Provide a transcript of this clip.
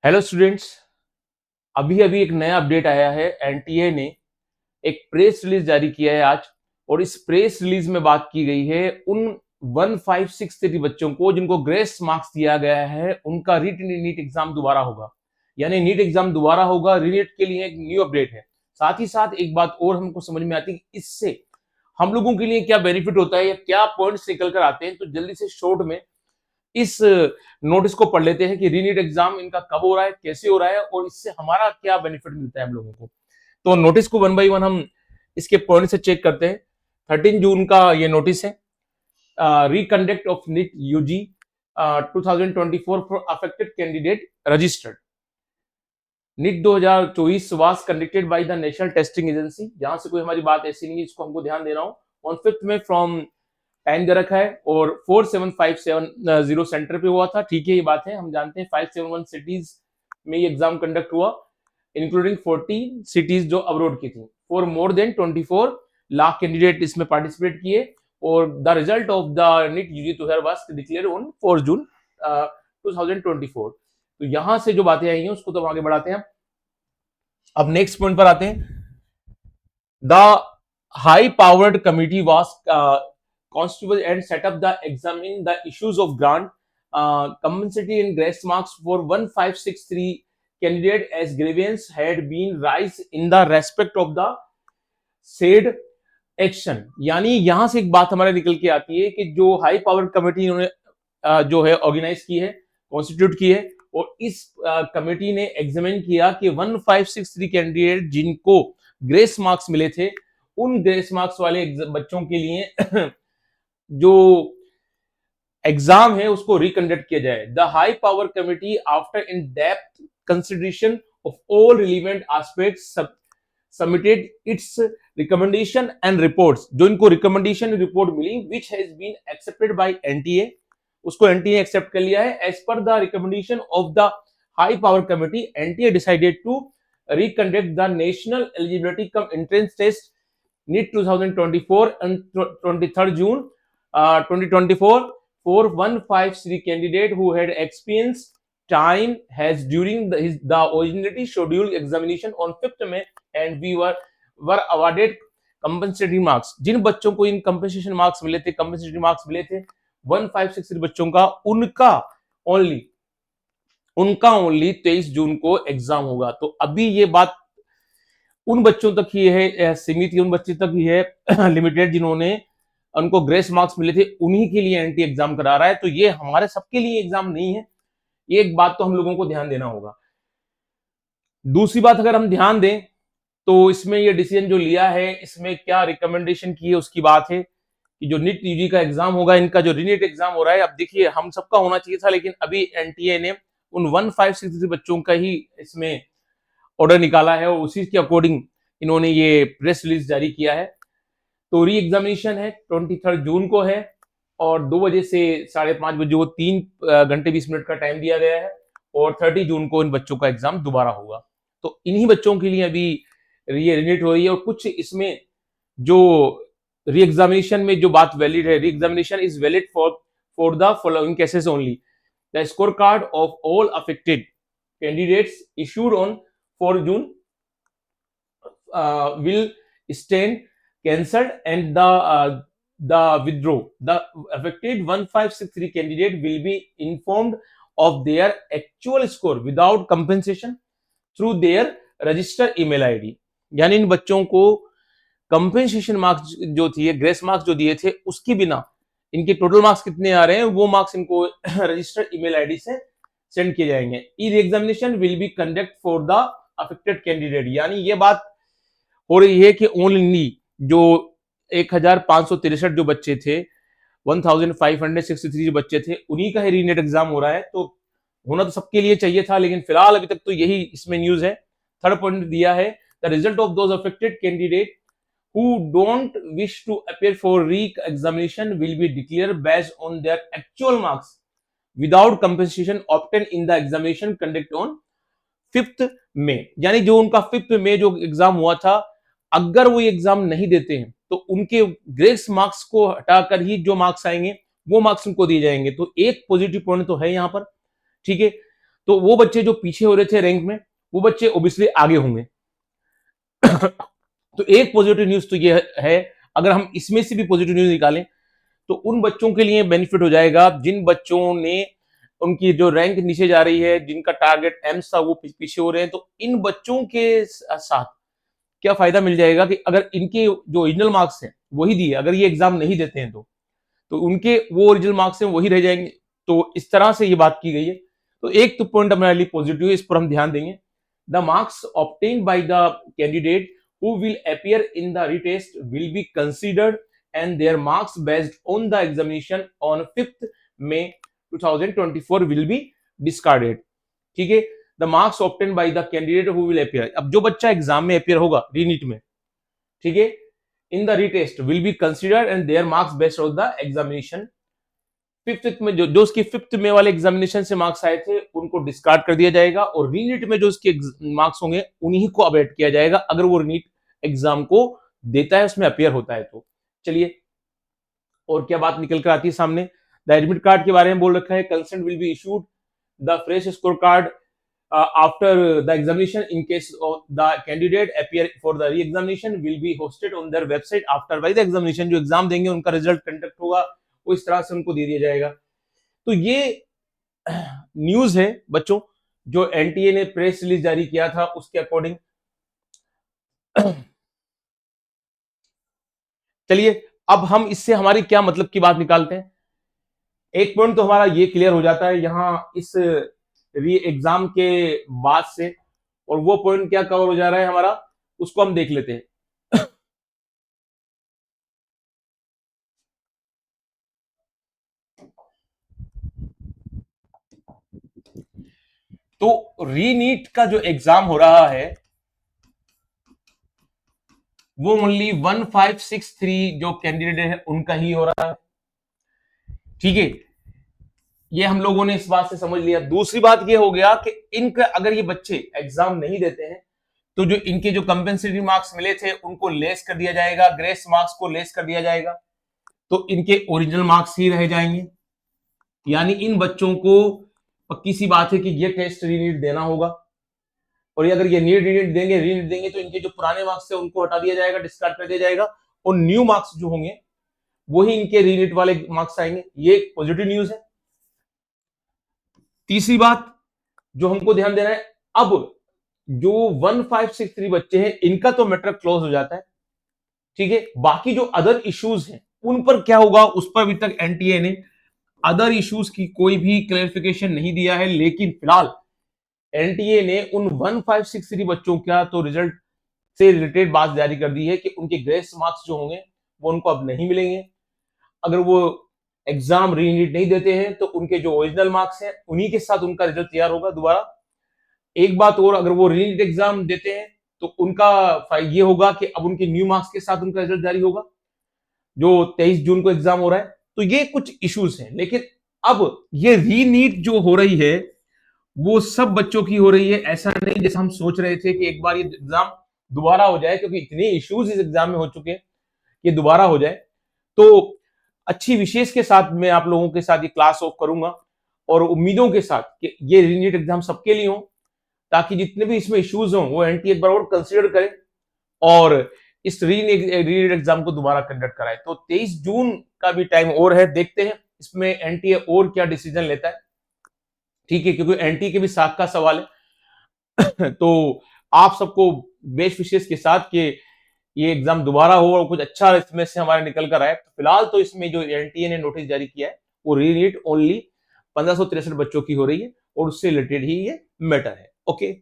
Hello students, अभी अभी एक नया अपडेट आया है। एनटीए ने एक प्रेस रिलीज जारी किया है आज, और इस प्रेस रिलीज में बात की गई है उन 1563 बच्चों को जिनको ग्रेस मार्क्स दिया गया है, उनका नीट एग्जाम दोबारा होगा। यानी नीट एग्जाम दोबारा होगा। रीनीट के लिए एक न्यू अपडेट है। साथ ही साथ एक बात और हमको समझ में आती है कि इससे हम लोगों के लिए क्या बेनिफिट होता है या क्या पॉइंट्स निकल कर आते हैं। तो जल्दी से शॉर्ट में इस नोटिस को पढ़ लेते हैं कि रीनीट एग्जाम इनका कब हो रहा है, कैसे हो रहा है, और इससे हमारा क्या बेनिफिट मिलता है हम लोगों को। तो नोटिस को वन बाय वन हम इसके पॉइंट से चेक करते हैं। 13 जून का ये नोटिस है। Reconduct of NEET UG 2024 for affected candidate registered. NEET 2024 was conducted by the national testing agency. जहां से कोई हमारी बात ऐसी नहीं है जिसको हमको ध्यान देना हो। ऑन 5 में फ्रॉम टाइम दे रखा है, और 4750 सेंटर पे हुआ था। ठीक है, ये बात है, हम जानते हैं 571 सिटीज में ये एग्जाम कंडक्ट हुआ, इंक्लूडिंग 40 सिटीज जो अब्रोड की थी। For more than 24 lakh candidate इसमें पार्टिसिपेट किए, और the result of the NEET UG 2000 was declared on 4 June 2024। तो यहां से जो बातें आई हैं उसको तो आगे बढ़ाते हैं। अब नेक्स्ट पॉइंट पर आते हैं। The high powered committee was constable and set up the examine the issues of grant compensatory and grace marks for 1563 candidate as grievance had been raised in the respect of the said action। यानी यहां से एक बात हमारे निकल के आती है कि जो हाई पावर कमेटी इन्होंने जो है ऑर्गेनाइज की है, कॉन्स्टिट्यूट की है, और इस कमेटी ने एग्जामिन किया कि 1563 कैंडिडेट जिनको ग्रेस मार्क्स मिले थे, उन ग्रेस मार्क्स वाले बच्चों के लिए जो एग्जाम है उसको रिकंडक्ट किया जाए। The high power committee after in depth consideration of all relevant aspects submitted its recommendation and reports. जो इनको रिकमेंडेशन रिपोर्ट मिली which has been accepted by NTA, उसको एनटीए एक्सेप्ट कर लिया है। As per the recommendation of the high power committee, NTA decided to reconduct the national eligibility cum entrance test NEET 2024 on 23rd June 2024 for 153 candidate who had experienced time has during the originally scheduled examination on 5th May and we were awarded compensatory marks। जिन बच्चों को इन compensation marks मिले थे, compensatory marks मिले थे 1563 बच्चों का, उनका only 23 जून को एग्जाम होगा। तो अभी ये बात उन बच्चों तक ही है सीमित, उन बच्चों तक ही है लिमिटेड जिन्होंने उनको ग्रेस मार्क्स मिले थे, उन्हीं के लिए एंटी एग्जाम करा रहा है। तो ये हमारे सबके लिए एग्जाम नहीं है, ये एक बात तो हम लोगों को ध्यान देना होगा। दूसरी बात अगर हम ध्यान दें तो इसमें ये डिसीजन जो लिया है, इसमें क्या रिकमेंडेशन की है उसकी बात है कि जो नीट यूजी का एग्जाम होगा, इनका जो रीनीट एग्जाम हो रहा है, अब देखिए हम सबका होना चाहिए था, लेकिन अभी एनटीए ने उन 1563 बच्चों का ही इसमें ऑर्डर निकाला है, और उसी के अकॉर्डिंग इन्होंने ये प्रेस रिलीज जारी किया है। तो री एग्जामिनेशन है 23 जून को है, और 2 बजे से 5:30 बजे वो 3 घंटे 20 मिनट का टाइम दिया गया है, और 30 जून को इन बच्चों का एग्जाम दोबारा होगा। तो इन्हीं बच्चों के लिए अभी ये रिनीट हो रही है। और कुछ इसमें जो री एग्जामिनेशन में जो बात वैलिड है, re examination is valid for the following cases only. The score card of all affected candidates issued on 4 June will stand cancelled, and the withdraw. The affected 1563 candidate will be informed of their actual score without compensation through their register email ID। यानी इन बच्चों को compensation marks जो थी, grace marks जो दिए थे, उसके बिना इनके टोटल मार्क्स कितने आ रहे हैं वो मार्क्स इनको रजिस्टर्ड ईमेल आईडी से सेंड किए जाएंगे। ई examination will be conduct for the affected candidate. यानी ये बात हो रही है कि ओनली जो 1563 जो बच्चे थे, 1563 जो बच्चे थे, उन्हीं का ही रीनेट एग्जाम हो रहा है। तो होना तो सबके लिए चाहिए था, लेकिन फिलहाल अभी तक तो यही इसमें न्यूज है। थर्ड पॉइंट दिया है, the result of those affected candidate who don't wish to appear for re-examination will be declared based on their actual marks without compensation obtained in the examination conducted on 5th May। यानी जो उनका 5th May जो exam हुआ था, अगर वो exam नहीं देते हैं तो उनके ग्रेस मार्क्स को हटाकर ही जो मार्क्स आएंगे वो मार्क्स उनको दिए जाएंगे। तो एक पॉजिटिव पॉइंट तो है यहाँ पर, ठीक है। तो वो बच्चे जो पीछे हो रहे थे रैंक में, वो बच्चे ओबियसली आगे होंगे। तो एक पॉजिटिव न्यूज तो ये है, अगर हम इसमें से भी पॉजिटिव न्यूज निकालें तो उन बच्चों के लिए बेनिफिट हो जाएगा जिन बच्चों ने, उनकी जो रैंक नीचे जा रही है, जिनका टारगेट एम्स था वो पीछे हो रहे हैं, तो इन बच्चों के साथ क्या फायदा मिल जाएगा कि अगर इनके जो ओरिजिनल मार्क्स हैं वही दिए, अगर ये एग्जाम नहीं देते हैं तो उनके वो ओरिजिनल मार्क्स हैं वही रह जाएंगे। तो इस तरह से ये बात की गई है। तो एक तो पॉइंट हमारे लिए पॉजिटिव है, इस पर हम ध्यान देंगे। The marks obtained by the candidate who will appear in the retest will be considered and their marks based on the examination on 5th May 2024 will be discarded। ठीक है, the marks obtained by the candidate who will appear, अब जो बच्चा exam में appear होगा रीनीट में, ठीक है, in the retest will be considered and there marks based on the examination. Fifth में जो उसकी फिफ्थ में वाले एग्जामिनेशन से मार्क्स आए थे उनको डिस्कार्ड कर दिया जाएगा और रीनीट में जो उसके मार्क्स होंगे उन्हीं को अपडेट किया जाएगा, अगर वो रीनीट एग्जाम को देता है, उसमें अपियर होता है तो। चलिए और क्या बात निकल कर आती है सामने, द एडमिट कार्ड के बारे में बोल रखा है, consent will be issued the fresh score card after the examination in case of the candidate appear for the re-examination will be hosted on their website after by the examination। जो exam देंगे उनका result conduct होगा वो इस तरह से उनको दे दिया जाएगा। तो ये न्यूज है बच्चों जो एनटीए ने प्रेस रिलीज जारी किया था उसके अकॉर्डिंग। चलिए अब हम इससे हमारी क्या मतलब की बात निकालते हैं। एक पॉइंट तो हमारा ये क्लियर हो जाता है यहां इस री एग्जाम के बाद से, और वो पॉइंट क्या कवर हो जा रहा है हमारा उसको हम देख लेते हैं। तो रीनीट का जो एग्जाम हो रहा है वो ओनली 1563 जो कैंडिडेट है उनका ही हो रहा है, ठीक है, ये हम लोगों ने इस बात से समझ लिया। दूसरी बात ये हो गया कि इनका अगर ये बच्चे एग्जाम नहीं देते हैं तो जो इनके जो कंपेंसेटरी मार्क्स मिले थे उनको लेस कर दिया जाएगा, ग्रेस मार्क्स को लेस कर दिया जाएगा, तो इनके ओरिजिनल मार्क्स ही रह जाएंगे। यानी इन बच्चों को पक्की सी बात है कि ये टेस्ट रीनीट देना होगा, और ये अगर ये रीनीट देंगे तो इनके जो पुराने मार्क्स थे उनको हटा दिया जाएगा, डिस्कार्ड कर दिया जाएगा, और न्यू मार्क्स जो होंगे वही इनके रीनीट वाले मार्क्स आएंगे। ये एक पॉजिटिव न्यूज है। तीसरी बात जो हमको ध्यान देना है, अब जो 1563 बच्चे हैं इनका तो मैटर क्लोज हो जाता है, ठीक है, बाकी जो अदर इश्यूज हैं उन पर क्या होगा उस पर अभी तक एनटीए ने अदर इश्यूज की कोई भी क्लैरिफिकेशन नहीं दिया है। लेकिन फिलहाल एनटीए ने उन 1563 बच्चों का तो रिजल्ट से रिलेटेड बात जारी कर दी है कि उनके ग्रेस मार्क्स जो होंगे वो उनको अब नहीं मिलेंगे। अगर वो एग्जाम रीनीट नहीं देते हैं तो उनके जो ओरिजिनल मार्क्स हैं उन्हीं के साथ उनका रिजल्ट तैयार होगा दोबारा। एक बात और, अगर वो रीनीट एग्जाम देते हैं तो उनका ये होगा कि अब उनके न्यू मार्क्स के साथ उनका रिजल्ट जारी होगा, जो 23 जून को एग्जाम हो रहा है। तो ये कुछ इश्यूज हैं, लेकिन अब ये रीनीट जो हो रही है वो सब बच्चों की हो रही है, ऐसा नहीं जैसा हम सोच रहे थे कि एक बार ये एग्जाम दोबारा हो जाए, क्योंकि इतने इश्यूज इस एग्जाम में हो चुके हैं कि दोबारा हो जाए। तो अच्छी विशेष के साथ मैं आप लोगों के साथ ये क्लास ऑफ करूंगा और उम्मीदों के साथ कि ये रीनीट एग्जाम सबके लिए हो, ताकि जितने भी इसमें इश्यूज हों वो एनटीए एक बार और कंसिडर करे और इस रीनीट एग्जाम को दोबारा कंडक्ट कराए। तो 23 जून का भी टाइम और है, देखते हैं इसमें एनटीए और क्या डिसीजन लेता है, ठीक है, क्योंकि एनटीए के भी साख का सवाल है। तो आप सबको बेस्ट विशेष के साथ कि ये एग्जाम दोबारा हो और कुछ अच्छा इसमें से हमारे निकल कर आए। तो फिलहाल तो इसमें जो एनटीए ने नोटिस जारी किया है वो रीनीट ओनली 1563 बच्चों की हो रही है और उससे रिलेटेड ही ये मैटर है। ओके।